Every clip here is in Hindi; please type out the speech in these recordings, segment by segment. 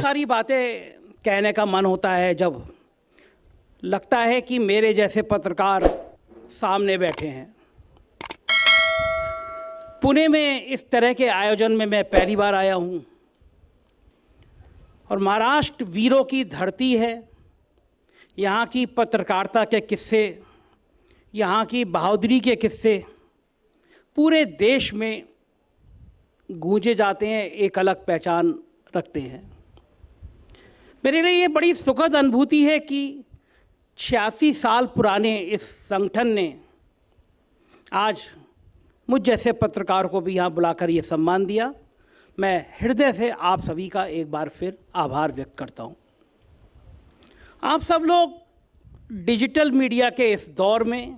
सारी बातें कहने का मन होता है जब लगता है कि मेरे जैसे पत्रकार सामने बैठे हैं। पुणे में इस तरह के आयोजन में मैं पहली बार आया हूं और महाराष्ट्र वीरों की धरती है। यहाँ की पत्रकारिता के किस्से, यहाँ की बहादुरी के किस्से पूरे देश में गूंजे जाते हैं, एक अलग पहचान रखते हैं। मेरे लिए ये बड़ी सुखद अनुभूति है कि 86 साल पुराने इस संगठन ने आज मुझ जैसे पत्रकार को भी यहाँ बुलाकर ये सम्मान दिया। मैं हृदय से आप सभी का एक बार फिर आभार व्यक्त करता हूँ। आप सब लोग डिजिटल मीडिया के इस दौर में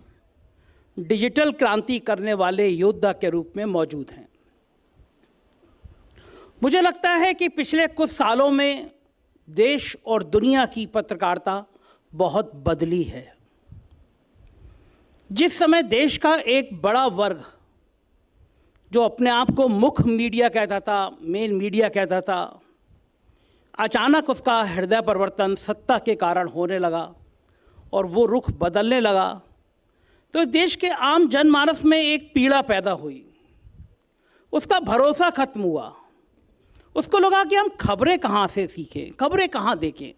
डिजिटल क्रांति करने वाले योद्धा के रूप में मौजूद हैं। मुझे लगता है कि पिछले कुछ सालों में देश और दुनिया की पत्रकारिता बहुत बदली है। जिस समय देश का एक बड़ा वर्ग जो अपने आप को मुख्य मीडिया कहता था, मेन मीडिया कहता था, अचानक उसका हृदय परिवर्तन सत्ता के कारण होने लगा और वो रुख बदलने लगा, तो देश के आम जनमानस में एक पीड़ा पैदा हुई। उसका भरोसा खत्म हुआ। उसको लगा कि हम खबरें कहाँ से सीखें, खबरें कहाँ देखें।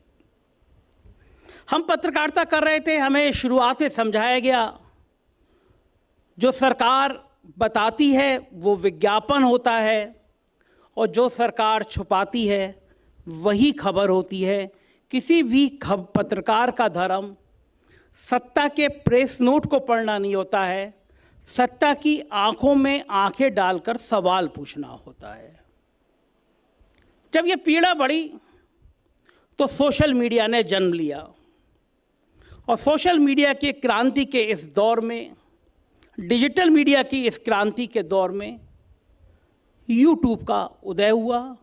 हम पत्रकारिता कर रहे थे, हमें शुरुआत से समझाया गया जो सरकार बताती है वो विज्ञापन होता है और जो सरकार छुपाती है वही खबर होती है। किसी भी पत्रकार का धर्म सत्ता के प्रेस नोट को पढ़ना नहीं होता है, सत्ता की आंखों में आंखें डालकर सवाल पूछना होता है। जब ये पीड़ा बढ़ी तो सोशल मीडिया ने जन्म लिया और सोशल मीडिया की क्रांति के इस दौर में, डिजिटल मीडिया की इस क्रांति के दौर में यूट्यूब का उदय हुआ,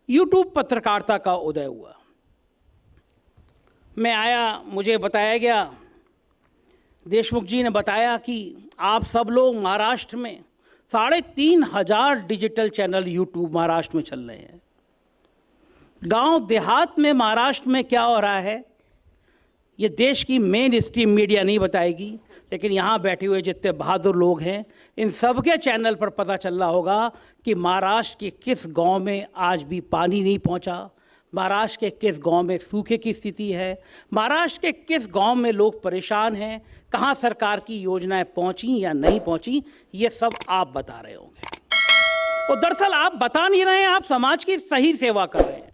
यूट्यूब पत्रकारिता का उदय हुआ। मैं आया, मुझे बताया गया, देशमुख जी ने बताया कि आप सब लोग महाराष्ट्र में 3,500 डिजिटल चैनल यूट्यूब महाराष्ट्र में चल रहे हैं। गांव देहात में महाराष्ट्र में क्या हो रहा है ये देश की मेन स्ट्रीम मीडिया नहीं बताएगी, लेकिन यहाँ बैठे हुए जितने बहादुर लोग हैं इन सब के चैनल पर पता चल रहा होगा कि महाराष्ट्र के किस गांव में आज भी पानी नहीं पहुँचा, महाराष्ट्र के किस गांव में सूखे की स्थिति है, महाराष्ट्र के किस गांव में लोग परेशान हैं, कहाँ सरकार की योजनाएं पहुँची या नहीं पहुँची, ये सब आप बता रहे होंगे। और दरअसल आप बता नहीं रहे हैं, आप समाज की सही सेवा कर रहे हैं।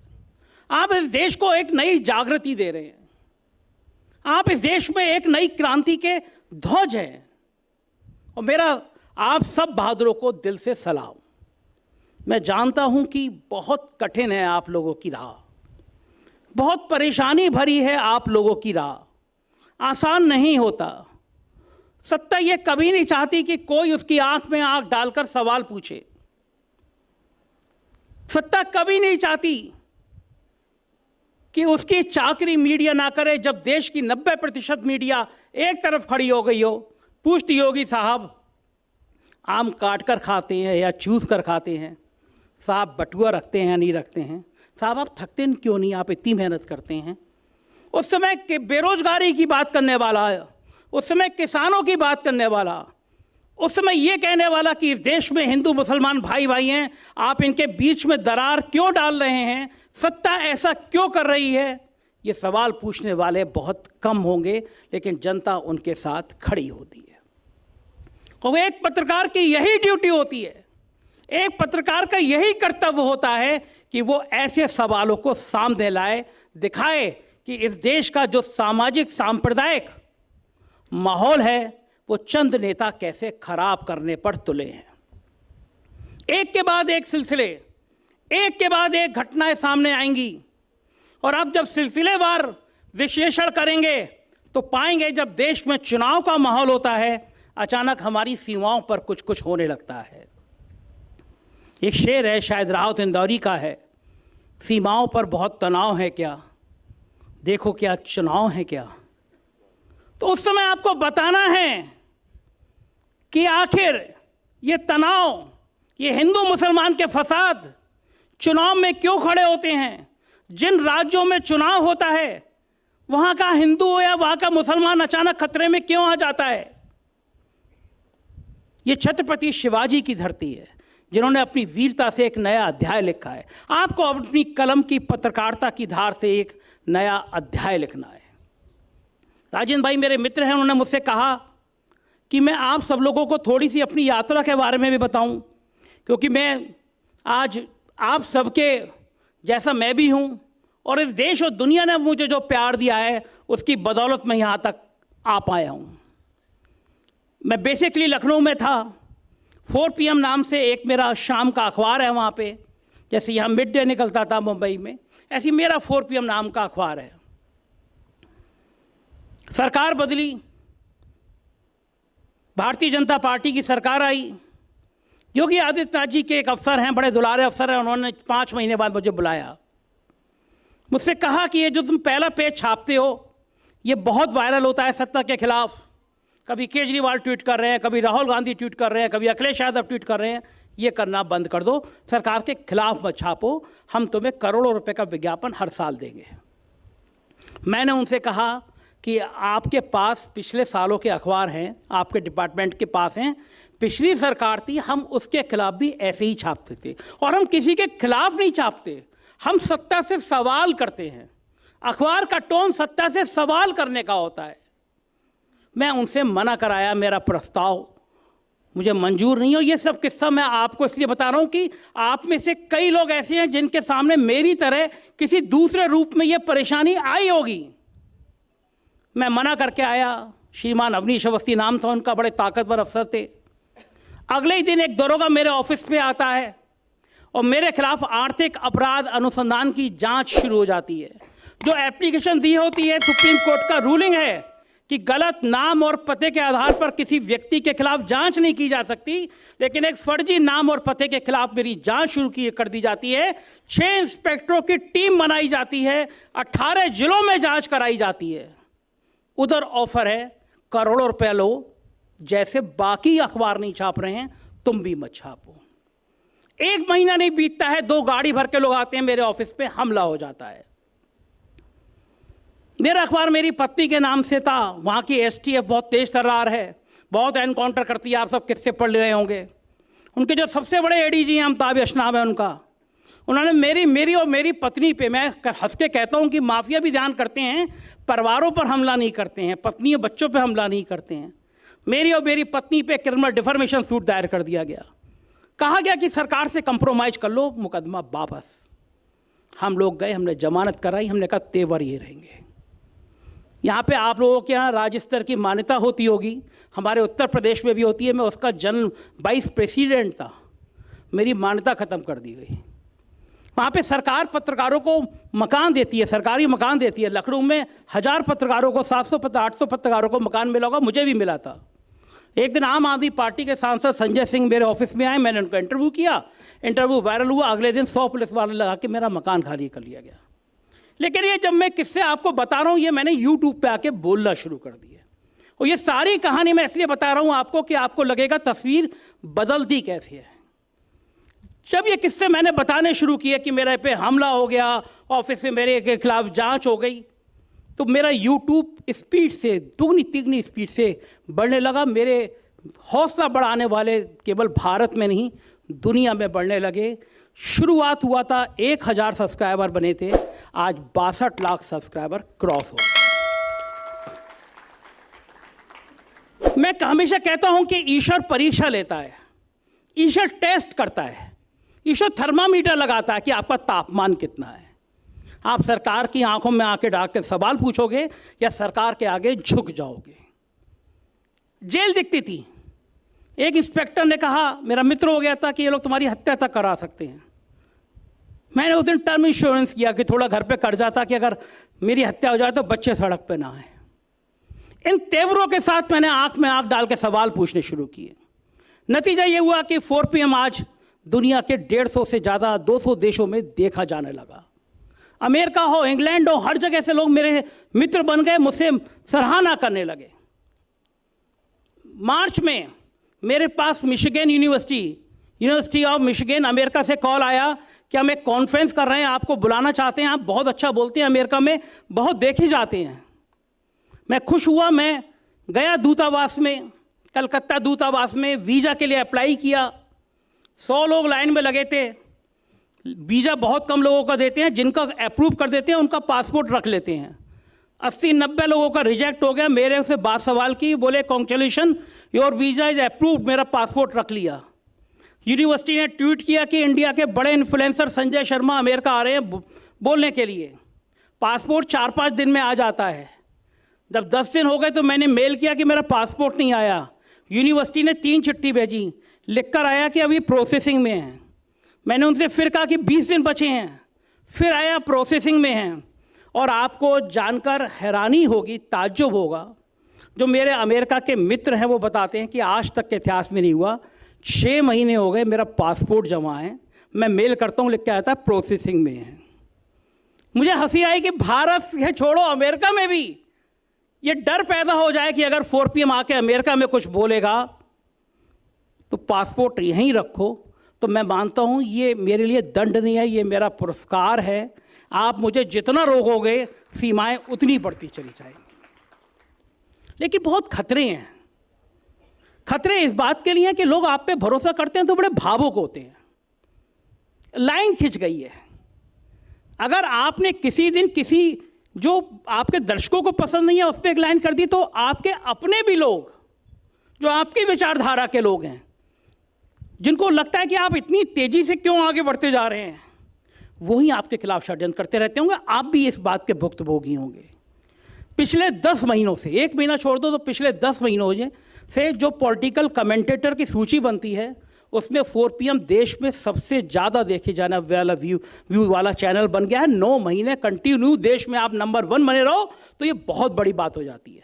आप इस देश को एक नई जागृति दे रहे हैं। आप इस देश में एक नई क्रांति के ध्वज हैं। और मेरा आप सब बहादुरों को दिल से सलाम। मैं जानता हूं कि बहुत कठिन है आप लोगों की राह, बहुत परेशानी भरी है आप लोगों की राह, आसान नहीं होता। सत्ता ये कभी नहीं चाहती कि कोई उसकी आंख में आंख डालकर सवाल पूछे। सत्ता कभी नहीं चाहती कि उसकी चाकरी मीडिया ना करे। जब देश की 90% मीडिया एक तरफ खड़ी हो गई हो, पूछती होगी साहब आम काट कर खाते हैं या चूस कर खाते हैं, साहब बटुआ रखते हैं या नहीं रखते हैं, साहब आप थकते क्यों नहीं, आप इतनी मेहनत करते हैं। उस समय के बेरोजगारी की बात करने वाला, उस समय किसानों की बात करने वाला, उस समय ये कहने वाला कि इस देश में हिंदू मुसलमान भाई भाई हैं, आप इनके बीच में दरार क्यों डाल रहे हैं, सत्ता ऐसा क्यों कर रही है, ये सवाल पूछने वाले बहुत कम होंगे, लेकिन जनता उनके साथ खड़ी होती है। और एक पत्रकार की यही ड्यूटी होती है, एक पत्रकार का यही कर्तव्य होता है कि वो ऐसे सवालों को सामने लाए, दिखाए कि इस देश का जो सामाजिक सांप्रदायिक माहौल है वो चंद नेता कैसे खराब करने पर तुले हैं। एक के बाद एक सिलसिले, एक के बाद एक घटनाएं सामने आएंगी और अब जब सिलसिलेवार विश्लेषण करेंगे तो पाएंगे जब देश में चुनाव का माहौल होता है अचानक हमारी सीमाओं पर कुछ कुछ होने लगता है। एक शेर है, शायद राहत इंदौरी का है, सीमाओं पर बहुत तनाव है क्या, देखो क्या चुनाव है क्या। तो उस समय आपको बताना है कि आखिर ये तनाव, ये हिंदू मुसलमान के फसाद चुनाव में क्यों खड़े होते हैं। जिन राज्यों में चुनाव होता है वहां का हिंदू हो या वहां का मुसलमान अचानक खतरे में क्यों आ जाता है। ये छत्रपति शिवाजी की धरती है, जिन्होंने अपनी वीरता से एक नया अध्याय लिखा है। आपको अपनी कलम की पत्रकारिता की धार से एक नया अध्याय लिखना है। राजेंद्र भाई मेरे मित्र हैं, उन्होंने मुझसे कहा कि मैं आप सब लोगों को थोड़ी सी अपनी यात्रा के बारे में भी बताऊं, क्योंकि मैं आज आप सबके जैसा मैं भी हूं और इस देश और दुनिया ने मुझे जो प्यार दिया है उसकी बदौलत मैं यहाँ तक आ पाया हूँ। मैं बेसिकली लखनऊ में था। 4 PM नाम से एक मेरा शाम का अखबार है वहाँ पे, जैसे यहाँ मिड डे निकलता था मुंबई में, ऐसी मेरा 4 PM नाम का अखबार है। सरकार बदली, भारतीय जनता पार्टी की सरकार आई। योगी आदित्यनाथ जी के एक अफसर हैं, बड़े दुलारे अफसर हैं, उन्होंने 5 महीने बाद मुझे बुलाया, मुझसे कहा कि ये जो तुम पहला पेज छापते हो ये बहुत वायरल होता है सत्ता के खिलाफ। कभी केजरीवाल ट्वीट कर रहे हैं, कभी राहुल गांधी ट्वीट कर रहे हैं, कभी अखिलेश यादव ट्वीट कर रहे हैं। ये करना बंद कर दो, सरकार के खिलाफ मत छापो, हम तुम्हें करोड़ों रुपए का विज्ञापन हर साल देंगे। मैंने उनसे कहा कि आपके पास पिछले सालों के अखबार हैं, आपके डिपार्टमेंट के पास हैं, पिछली सरकार थी, हम उसके खिलाफ भी ऐसे ही छापते थे। और हम किसी के खिलाफ नहीं छापते, हम सत्ता से सवाल करते हैं। अखबार का टोन सत्ता से सवाल करने का होता है। मैं उनसे मना कराया, मेरा प्रस्ताव मुझे मंजूर नहीं हो। ये सब किस्सा मैं आपको इसलिए बता रहा हूं कि आप में से कई लोग ऐसे हैं जिनके सामने मेरी तरह किसी दूसरे रूप में ये परेशानी आई होगी। मैं मना करके आया। श्रीमान अवनीश अवस्थी नाम था उनका, बड़े ताकतवर अफसर थे। अगले ही दिन एक दरोगा मेरे ऑफिस पे आता है और मेरे खिलाफ आर्थिक अपराध अनुसंधान की जांच शुरू हो जाती है। जो एप्लीकेशन दी होती है, सुप्रीम कोर्ट का रूलिंग है कि गलत नाम और पते के आधार पर किसी व्यक्ति के खिलाफ जांच नहीं की जा सकती, लेकिन एक फर्जी नाम और पते के खिलाफ मेरी जांच शुरू कर दी जाती है। 6 इंस्पेक्टरों की टीम बनाई जाती है, 18 जिलों में जांच कराई जाती है। उधर ऑफर है करोड़ों रुपए लो, जैसे बाकी अखबार नहीं छाप रहे हैं तुम भी मत छापो। 1 महीना नहीं बीतता है, 2 गाड़ी भर के लोग आते हैं मेरे ऑफिस पे, हमला हो जाता है। मेरा अखबार मेरी पत्नी के नाम से था। वहाँ की STF बहुत तेज तर्रार है, बहुत एनकाउंटर करती है, आप सब किससे पढ़ रहे होंगे। उनके जो सबसे बड़े ADG हैं अमिताभ अशनाब है उनका, उन्होंने मेरी और मेरी पत्नी पे, मैं हंस के कहता हूँ कि माफिया भी ध्यान करते हैं, परिवारों पर हमला नहीं करते हैं, पत्नी और बच्चों पर हमला नहीं करते हैं। मेरी और मेरी पत्नी पे क्रिमिनल डिफॉर्मेशन सूट दायर कर दिया गया। कहा गया कि सरकार से कंप्रोमाइज कर लो, मुकदमा वापस। हम लोग गए, हमने जमानत कराई, हमने कहा तेवर ये रहेंगे। यहाँ पे आप लोगों के यहाँ राज्य स्तर की मान्यता होती होगी, हमारे उत्तर प्रदेश में भी होती है। मैं उसका जन्म 22 प्रेसिडेंट था, मेरी मान्यता ख़त्म कर दी गई। वहाँ पे सरकार पत्रकारों को मकान देती है, सरकारी मकान देती है। लखनऊ में 1000 पत्रकारों को, 700-800 पत्रकारों को मकान मिला होगा, मुझे भी मिला था। एक दिन आम आदमी पार्टी के सांसद संजय सिंह मेरे ऑफिस में आए, मैंने उनका इंटरव्यू किया, इंटरव्यू वायरल हुआ। अगले दिन 100 पुलिस वाले लगा के मेरा मकान खाली कर लिया गया। लेकिन ये जब मैं किस्से आपको बता रहा हूँ, ये मैंने यूट्यूब पे आके बोलना शुरू कर दिया। और ये सारी कहानी मैं इसलिए बता रहा हूँ आपको कि आपको लगेगा तस्वीर बदलती कैसे है। जब ये किस्से मैंने बताने शुरू किए कि मेरे पे हमला हो गया, ऑफिस में मेरे के खिलाफ जांच हो गई, तो मेरा यूट्यूब स्पीड से दुगनी तिगनी स्पीड से बढ़ने लगा। मेरे हौसला बढ़ाने वाले केवल भारत में नहीं, दुनिया में बढ़ने लगे। शुरुआत हुआ था 1000 सब्सक्राइबर बने थे, आज 62 लाख सब्सक्राइबर क्रॉस हो गए। मैं हमेशा कहता हूं कि ईश्वर परीक्षा लेता है, ईश्वर टेस्ट करता है, ईश्वर थर्मामीटर लगाता है कि आपका तापमान कितना है। आप सरकार की आंखों में आंखें डाल के सवाल पूछोगे या सरकार के आगे झुक जाओगे। जेल दिखती थी। एक इंस्पेक्टर ने कहा, मेरा मित्र हो गया था, कि ये लोग तुम्हारी हत्या तक करा सकते हैं। मैंने उस दिन टर्म इंश्योरेंस किया कि थोड़ा घर पे कर्जा था कि अगर मेरी हत्या हो जाए तो बच्चे सड़क पे ना आए। इन तेवरों के साथ मैंने आंख में आंख डाल के सवाल पूछने शुरू किए। नतीजा ये हुआ कि 4 PM आज दुनिया के 150 से ज़्यादा 200 देशों में देखा जाने लगा। अमेरिका हो, इंग्लैंड हो, हर जगह से लोग मेरे मित्र बन गए, मुझसे सराहना करने लगे। मार्च में मेरे पास यूनिवर्सिटी ऑफ मिशिगन अमेरिका से कॉल आया कि हम एक कॉन्फ्रेंस कर रहे हैं, आपको बुलाना चाहते हैं, आप बहुत अच्छा बोलते हैं, अमेरिका में बहुत देखे जाते हैं। मैं खुश हुआ, मैं गया दूतावास में, कलकत्ता दूतावास में वीज़ा के लिए अप्लाई किया। 100 लोग लाइन में लगे थे। वीज़ा बहुत कम लोगों का देते हैं, जिनका अप्रूव कर देते हैं उनका पासपोर्ट रख लेते हैं। 80-90 लोगों का रिजेक्ट हो गया। मेरे से बात सवाल की, बोले congratulation your visa is approved, मेरा पासपोर्ट रख लिया। यूनिवर्सिटी ने ट्वीट किया कि इंडिया के बड़े इन्फ्लुएंसर संजय शर्मा अमेरिका आ रहे हैं बोलने के लिए। पासपोर्ट 4-5 दिन में आ जाता है। जब 10 दिन हो गए तो मैंने मेल किया कि मेरा पासपोर्ट नहीं आया। यूनिवर्सिटी ने 3 चिट्ठी भेजी, लिखकर आया कि अभी प्रोसेसिंग में है। मैंने उनसे फिर कहा कि 20 दिन बचे हैं, फिर आया प्रोसेसिंग में है। और आपको जानकर हैरानी होगी, ताज्जुब होगा, जो मेरे अमेरिका के मित्र हैं वो बताते हैं कि आज तक के इतिहास में नहीं हुआ। 6 महीने हो गए मेरा पासपोर्ट जमा है, मैं मेल करता हूँ, लिख के आता है प्रोसेसिंग में है। मुझे हंसी आई कि भारत से छोड़ो, अमेरिका में भी ये डर पैदा हो जाए कि अगर 4 PM आके अमेरिका में कुछ बोलेगा तो पासपोर्ट यहीं रखो। तो मैं मानता हूँ ये मेरे लिए दंड नहीं है, ये मेरा पुरस्कार है। आप मुझे जितना रोकोगे सीमाएं उतनी बढ़ती चली जाएंगी। लेकिन बहुत खतरे हैं। खतरे इस बात के लिए हैं कि लोग आप पे भरोसा करते हैं तो बड़े भावुक होते हैं। लाइन खिंच गई है। अगर आपने किसी दिन किसी जो आपके दर्शकों को पसंद नहीं है उस पर एक लाइन कर दी, तो आपके अपने भी लोग जो आपकी विचारधारा के लोग हैं, जिनको लगता है कि आप इतनी तेजी से क्यों आगे बढ़ते जा रहे हैं, वही आपके खिलाफ षड्यंत्र करते रहते होंगे। आप भी इस बात के भुक्तभोगी होंगे। पिछले 10 महीनों से, 1 महीना छोड़ दो तो पिछले 10 महीनों से जो पॉलिटिकल कमेंटेटर की सूची बनती है उसमें 4 PM देश में सबसे ज़्यादा देखे जाने वाला व्यू वाला चैनल बन गया है। 9 महीने कंटिन्यू देश में आप नंबर 1 बने रहो तो ये बहुत बड़ी बात हो जाती है।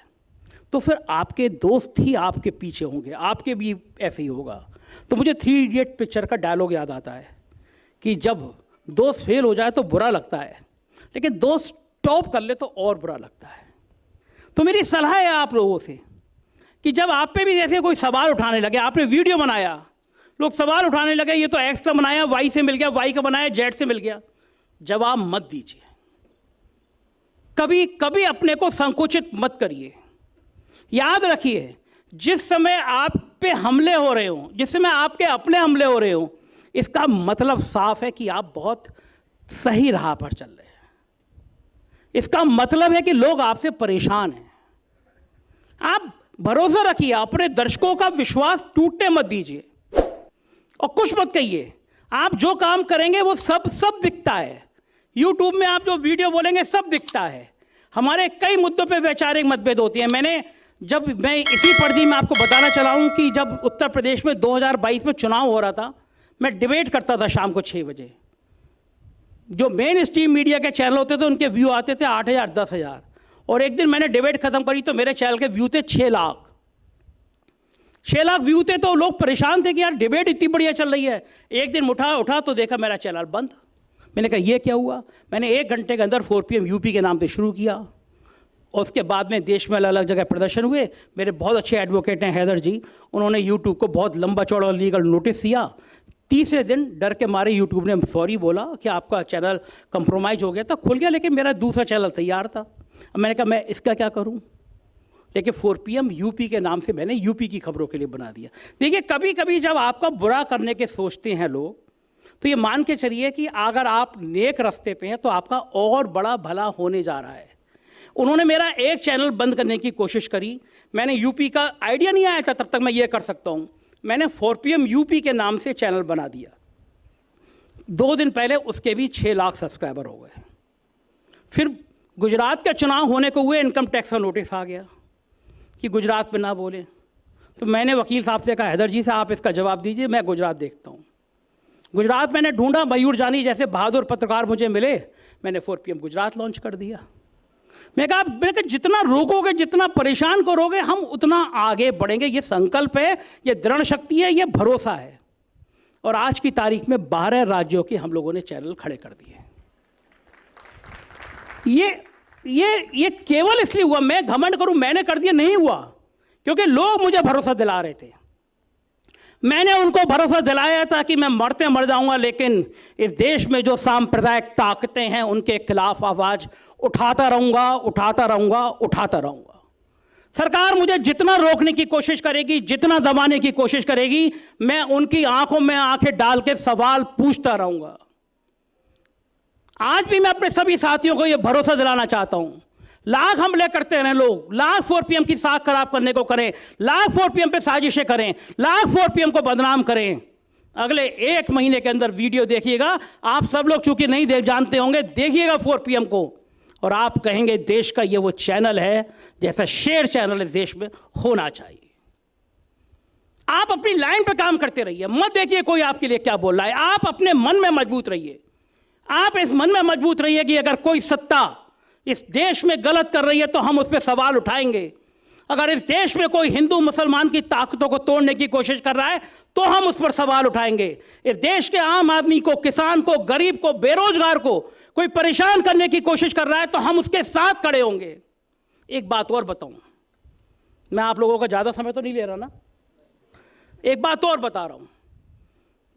तो फिर आपके दोस्त ही आपके पीछे होंगे, आपके भी ऐसे ही होगा। तो मुझे 3 इडियट पिक्चर का डायलॉग याद आता है कि जब दोस्त फेल हो जाए तो बुरा लगता है, लेकिन दोस्त टॉप कर ले तो और बुरा लगता है। तो मेरी सलाह है आप लोगों से कि जब आप पे भी जैसे कोई सवाल उठाने लगे, आपने वीडियो बनाया, लोग सवाल उठाने लगे, ये तो एक्स का बनाया वाई से मिल गया, वाई का बनाया जेड से मिल गया, जवाब मत दीजिए। कभी कभी अपने को संकुचित मत करिए। याद रखिए, जिस समय आप पे हमले हो रहे हो, जिस समय आपके अपने हमले हो रहे हो, इसका मतलब साफ है कि आप बहुत सही राह पर चल रहे हैं। इसका मतलब है कि लोग आपसे परेशान हैं। आप भरोसा रखिए, अपने दर्शकों का विश्वास टूटने मत दीजिए और कुछ मत कहिए। आप जो काम करेंगे वो सब दिखता है। YouTube में आप जो वीडियो बोलेंगे सब दिखता है। हमारे कई मुद्दों पे वैचारिक मतभेद होती हैं। मैं इसी पर्दी में आपको बताना चला हूं कि जब उत्तर प्रदेश में 2022 में चुनाव हो रहा था, मैं डिबेट करता था शाम को 6 बजे। जो मेन स्ट्रीम मीडिया के चैनल होते थे उनके व्यू आते थे 8,000 10,000, और एक दिन मैंने डिबेट खत्म करी तो मेरे चैनल के व्यू थे 6 लाख। 6 लाख व्यू थे तो लोग परेशान थे कि यार डिबेट इतनी बढ़िया चल रही है। एक दिन उठा तो देखा मेरा चैनल बंद। मैंने कहा ये क्या हुआ। मैंने 1 घंटे के अंदर 4 PM यूपी के नाम से शुरू किया और उसके बाद में देश में अलग अलग जगह प्रदर्शन हुए। मेरे बहुत अच्छे एडवोकेट हैं हैदर जी, उन्होंने यूट्यूब को बहुत लंबा चौड़ा लीगल नोटिस दिया। तीसरे दिन डर के मारे यूट्यूब ने सॉरी बोला कि आपका चैनल कंप्रोमाइज़ हो गया था, खुल गया, लेकिन मेरा दूसरा चैनल तैयार था। अब मैंने कहा मैं इसका क्या करूं, लेकिन 4 PM यूपी के नाम से मैंने यूपी की खबरों के लिए बना दिया। देखिए, कभी कभी जब आपका बुरा करने के सोचते हैं लोग, तो ये मान के चलिए कि अगर आप नेक रास्ते पे हैं तो आपका और बड़ा भला होने जा रहा है। उन्होंने मेरा एक चैनल बंद करने की कोशिश करी। मैंने यूपी का आइडिया नहीं आया था तब तक मैं ये कर सकता हूँ। मैंने 4 PM यूपी के नाम से चैनल बना दिया। 2 दिन पहले उसके भी 6 लाख सब्सक्राइबर हो गए। फिर गुजरात का चुनाव होने को हुए, इनकम टैक्स का नोटिस आ गया कि गुजरात में ना बोले। तो मैंने वकील साहब से कहा हैदर जी से आप इसका जवाब दीजिए, मैं गुजरात देखता हूँ। गुजरात मैंने ढूंढा, मयूर जानी जैसे बहादुर पत्रकार मुझे मिले, मैंने 4 PM गुजरात लॉन्च कर दिया। मैं कहा जितना रोकोगे, जितना परेशान करोगे, हम उतना आगे बढ़ेंगे। ये संकल्प है, ये दृढ़ शक्ति है, ये भरोसा है। और आज की तारीख में 12 राज्यों के हम लोगों ने चैनल खड़े कर दिए। ये केवल इसलिए हुआ, मैं घमंड करूं मैंने कर दिया, नहीं हुआ, क्योंकि लोग मुझे भरोसा दिला रहे थे। मैंने उनको भरोसा दिलाया था कि मैं मरते मर जाऊंगा, लेकिन इस देश में जो सांप्रदायिक ताकतें हैं उनके खिलाफ आवाज उठाता रहूंगा, उठाता रहूंगा, उठाता रहूंगा। सरकार मुझे जितना रोकने की कोशिश करेगी, जितना दबाने की कोशिश करेगी, मैं उनकी आंखों में आंखें डाल के सवाल पूछता रहूंगा। आज भी मैं अपने सभी साथियों को यह भरोसा दिलाना चाहता हूं, लाख हमले करते रहे लोग, लाख 4PM की साख खराब करने को करें, लाख 4PM पे साजिशें करें, लाख 4PM को बदनाम करें, अगले 1 महीने के अंदर वीडियो देखिएगा, आप सब लोग चूंकि नहीं जानते होंगे, देखिएगा 4PM को और आप कहेंगे देश का ये वो चैनल है जैसा शेर चैनल इस देश में होना चाहिए। आप अपनी लाइन पे काम करते रहिए, मत देखिए कोई आपके लिए क्या बोल रहा है। आप अपने मन में मजबूत रहिए, आप इस मन में मजबूत रहिए कि अगर कोई सत्ता इस देश में गलत कर रही है तो हम उस पर सवाल उठाएंगे। अगर इस देश में कोई हिंदू मुसलमान की ताकतों को तोड़ने की कोशिश कर रहा है तो हम उस पर सवाल उठाएंगे। इस देश के आम आदमी को, किसान को, गरीब को, बेरोजगार को कोई परेशान करने की कोशिश कर रहा है तो हम उसके साथ खड़े होंगे। एक बात और बताऊं, मैं आप लोगों का ज्यादा समय तो नहीं ले रहा ना, एक बात और बता रहा हूं।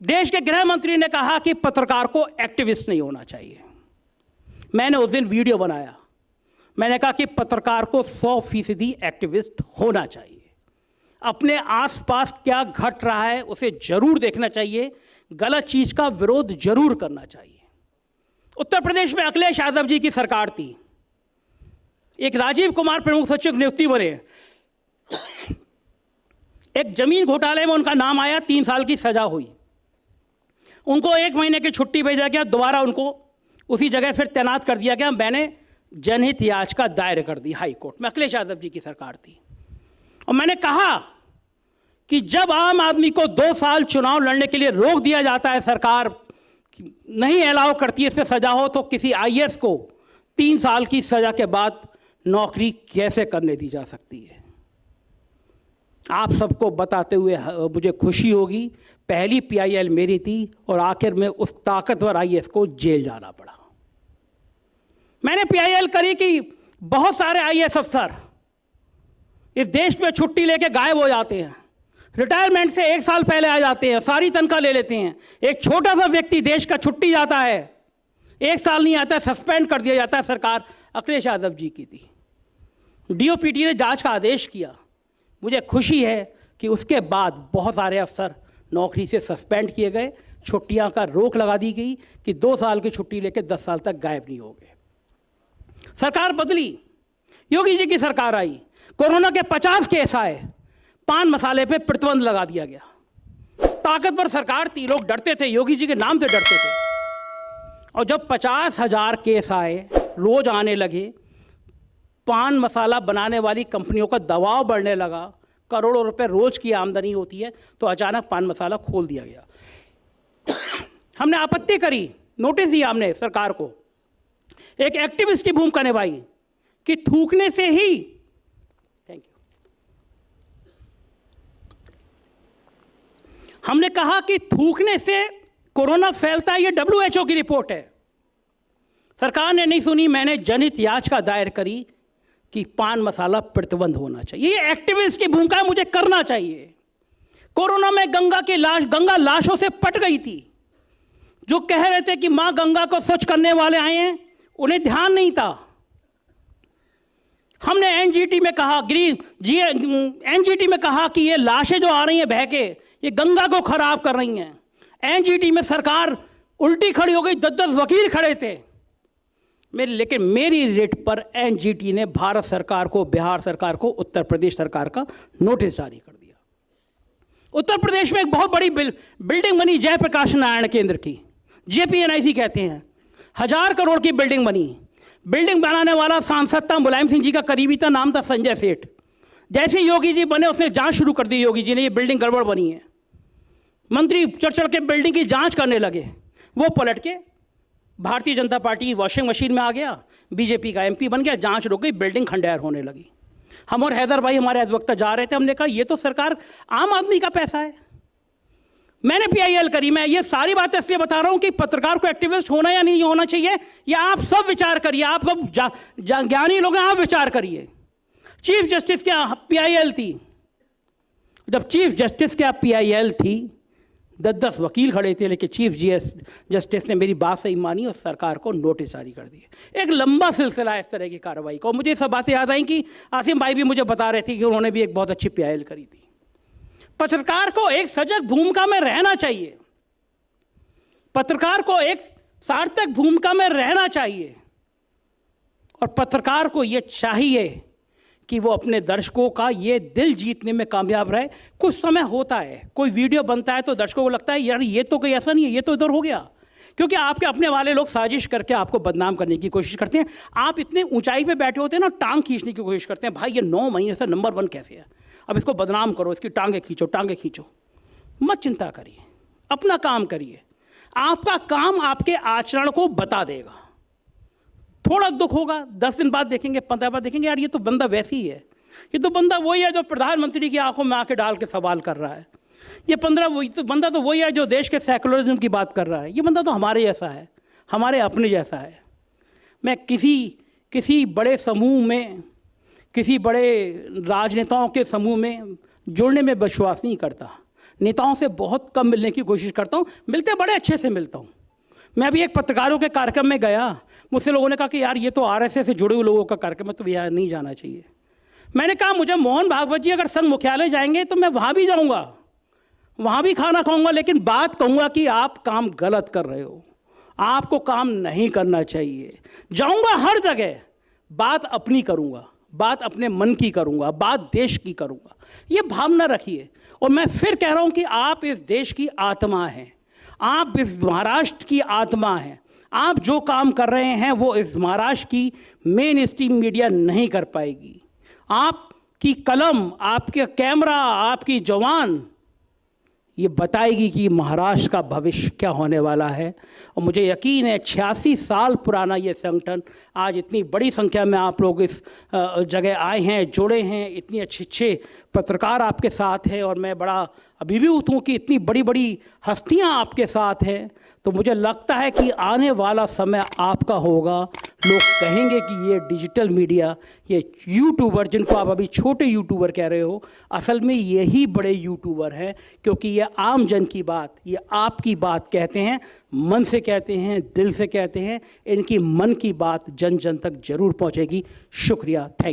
देश के गृह मंत्री ने कहा कि पत्रकार को एक्टिविस्ट नहीं होना चाहिए। मैंने उस दिन वीडियो बनाया, मैंने कहा कि पत्रकार को 100% एक्टिविस्ट होना चाहिए। अपने आसपास क्या घट रहा है उसे जरूर देखना चाहिए, गलत चीज का विरोध जरूर करना चाहिए। उत्तर प्रदेश में अखिलेश यादव जी की सरकार थी, एक राजीव कुमार प्रमुख सचिव की नियुक्ति बने, एक जमीन घोटाले में उनका नाम आया, 3 साल की सजा हुई, उनको 1 महीने की छुट्टी भेजा गया, दोबारा उनको उसी जगह फिर तैनात कर दिया गया। मैंने जनहित याचिका दायर कर दी हाई कोर्ट में, अखिलेश यादव जी की सरकार थी, और मैंने कहा कि जब आम आदमी को 2 साल चुनाव लड़ने के लिए रोक दिया जाता है, सरकार नहीं अलाउ करती है, इस पर सजा हो, तो किसी IAS को 3 साल की सजा के बाद नौकरी कैसे करने दी जा सकती है। आप सबको बताते हुए मुझे खुशी होगी, पहली PIL मेरी थी और आखिर में उस ताकतवर IAS को जेल जाना पड़ा। मैंने PIL करी कि बहुत सारे IAS अफसर इस देश में छुट्टी लेके गायब हो जाते हैं, रिटायरमेंट से 1 साल पहले आ जाते हैं, सारी तनख्वाह ले लेते हैं। एक छोटा सा व्यक्ति देश का छुट्टी जाता है, 1 साल नहीं आता, सस्पेंड कर दिया जाता है। सरकार अखिलेश यादव जी की थी, DOPT ने जांच का आदेश किया। मुझे खुशी है कि उसके बाद बहुत सारे अफसर नौकरी से सस्पेंड किए गए, छुट्टियां का रोक लगा दी गई कि 2 साल की छुट्टी लेकर 10 साल तक गायब नहीं हो गए। सरकार बदली, योगी जी की सरकार आई, कोरोना के 50 केस आए, पान मसाले पे प्रतिबंध लगा दिया गया। ताकतवर सरकार थी, लोग डरते थे, योगी जी के नाम से डरते थे। और जब 50,000 केस आए, रोज आने लगे, पान मसाला बनाने वाली कंपनियों का दबाव बढ़ने लगा, करोड़ों रुपए रोज की आमदनी होती है, तो अचानक पान मसाला खोल दिया गया। हमने आपत्ति करी, नोटिस दिया हमने सरकार को, एक एक्टिविस्ट की भूमिका निभाई कि थूकने से ही, थैंक यू, हमने कहा कि थूकने से कोरोना फैलता है, ये WHO की रिपोर्ट है। सरकार ने नहीं सुनी, मैंने जनहित याचिका दायर करी कि पान मसाला प्रतिबंध होना चाहिए। ये एक्टिविस्ट की भूमिका मुझे करना चाहिए। कोरोना में गंगा लाशों से पट गई थी। जो कह रहे थे कि मां गंगा को स्वच्छ करने वाले आए हैं, उन्हें ध्यान नहीं था। हमने NGT में कहा, NGT में कहा कि ये लाशें जो आ रही हैं बह के, ये गंगा को खराब कर रही हैं। NGT में सरकार उल्टी खड़ी हो गई, 10-10 वकील खड़े थे। लेकिन मेरी रिट पर NGT ने भारत सरकार को, बिहार सरकार को, उत्तर प्रदेश सरकार का नोटिस जारी कर दिया। उत्तर प्रदेश में एक बहुत बड़ी बिल्डिंग बनी जयप्रकाश नारायण केंद्र की, JPNIC कहते हैं, 1000 करोड़ की बिल्डिंग बनी। बिल्डिंग बनाने वाला सांसद था, मुलायम सिंह जी का करीबी था, नाम था संजय सेठ। जैसे योगी जी बने, उसने जांच शुरू कर दी योगी जी ने, ये बिल्डिंग गड़बड़ बनी है। मंत्री चढ़ के बिल्डिंग की जांच करने लगे, वो पलट के Bharatiya Janata party washing machine में आ गया, BJP का MP बन गया, जांच रुक गई, बिल्डिंग खंडहर होने लगी। हम और हैदर भाई हमारे अधिवक्ता जा रहे थे, हमने कहा ये तो सरकार आम आदमी का पैसा है। मैंने PIL करी। मैं ये सारी बातें इसलिए बता रहा हूं कि पत्रकार को एक्टिविस्ट होना या नहीं होना चाहिए, या आप सब विचार करिए, आप सब ज्ञानी लोग हैं, आप विचार करिए। चीफ जस्टिस की PIL थी, जब चीफ जस्टिस के PIL थी, 10 वकील खड़े थे, लेकिन चीफ जस्टिस ने मेरी बात सही मानी और सरकार को नोटिस जारी कर दिए। एक लंबा सिलसिला है इस तरह की कार्रवाई का। मुझे सब बातें याद आई कि आसिम भाई भी मुझे बता रहे थे कि उन्होंने भी एक बहुत अच्छी PIL करी थी। पत्रकार को एक सजग भूमिका में रहना चाहिए, पत्रकार को एक सार्थक भूमिका में रहना चाहिए, और पत्रकार को यह चाहिए कि वो अपने दर्शकों का ये दिल जीतने में कामयाब रहे। कुछ समय होता है, कोई वीडियो बनता है तो दर्शकों को लगता है यार ये तो कोई ऐसा नहीं है, ये तो इधर हो गया, क्योंकि आपके अपने वाले लोग साजिश करके आपको बदनाम करने की कोशिश करते हैं। आप इतने ऊंचाई पे बैठे होते हैं ना, टांग खींचने की कोशिश करते हैं, भाई ये 9 महीने से नंबर 1 कैसे है, अब इसको बदनाम करो, इसकी टांगें खींचो। मत चिंता करिए, अपना काम करिए। आपका काम आपके आचरण को बता देगा। थोड़ा दुख होगा, 10 दिन बाद देखेंगे, 15 बाद देखेंगे, यार ये तो बंदा वैसे ही है, ये तो बंदा वही है जो प्रधानमंत्री की आंखों में आंखें डाल के सवाल कर रहा है, ये बंदा तो वही है जो देश के सेकुलरिज्म की बात कर रहा है, ये बंदा तो हमारे जैसा है, हमारे अपने जैसा है। मैं किसी बड़े समूह में, किसी बड़े राजनेताओं के समूह में जुड़ने में विश्वास नहीं करता। नेताओं से बहुत कम मिलने की कोशिश करता हूँ, मिलते बड़े अच्छे से मिलता हूँ। मैं अभी एक पत्रकारों के कार्यक्रम में गया, मुझसे लोगों ने कहा कि यार ये तो RSS से जुड़े हुए लोगों का कार्यक्रम है, तो यहाँ नहीं जाना चाहिए। मैंने कहा मुझे मोहन भागवत जी अगर संघ मुख्यालय जाएंगे तो मैं वहाँ भी जाऊँगा, वहाँ भी खाना खाऊंगा, लेकिन बात कहूँगा कि आप काम गलत कर रहे हो, आपको काम नहीं करना चाहिए। जाऊँगा हर जगह, बात अपनी करूँगा, बात अपने मन की करूँगा, बात देश की करूँगा, ये भावना रखिए। और मैं फिर कह रहा हूँ कि आप इस देश की आत्मा हैं, आप इस महाराष्ट्र की आत्मा हैं। आप जो काम कर रहे हैं वो इस महाराष्ट्र की मेन स्ट्रीम मीडिया नहीं कर पाएगी। आपकी कलम, आपके कैमरा, आपकी जवान ये बताएगी कि महाराष्ट्र का भविष्य क्या होने वाला है। और मुझे यकीन है 86 साल पुराना ये संगठन, आज इतनी बड़ी संख्या में आप लोग इस जगह आए हैं, जुड़े हैं, इतनी अच्छे पत्रकार आपके साथ हैं, और मैं बड़ा अभिभूत हूँ कि इतनी बड़ी बड़ी हस्तियाँ आपके साथ हैं। तो मुझे लगता है कि आने वाला समय आपका होगा। लोग कहेंगे कि ये डिजिटल मीडिया, ये यूट्यूबर, जिनको आप अभी छोटे यूट्यूबर कह रहे हो, असल में यही बड़े यूट्यूबर हैं, क्योंकि ये आम जन की बात, ये आपकी बात कहते हैं, मन से कहते हैं, दिल से कहते हैं। इनकी मन की बात जन जन तक जरूर पहुंचेगी। शुक्रिया, थैंक यू।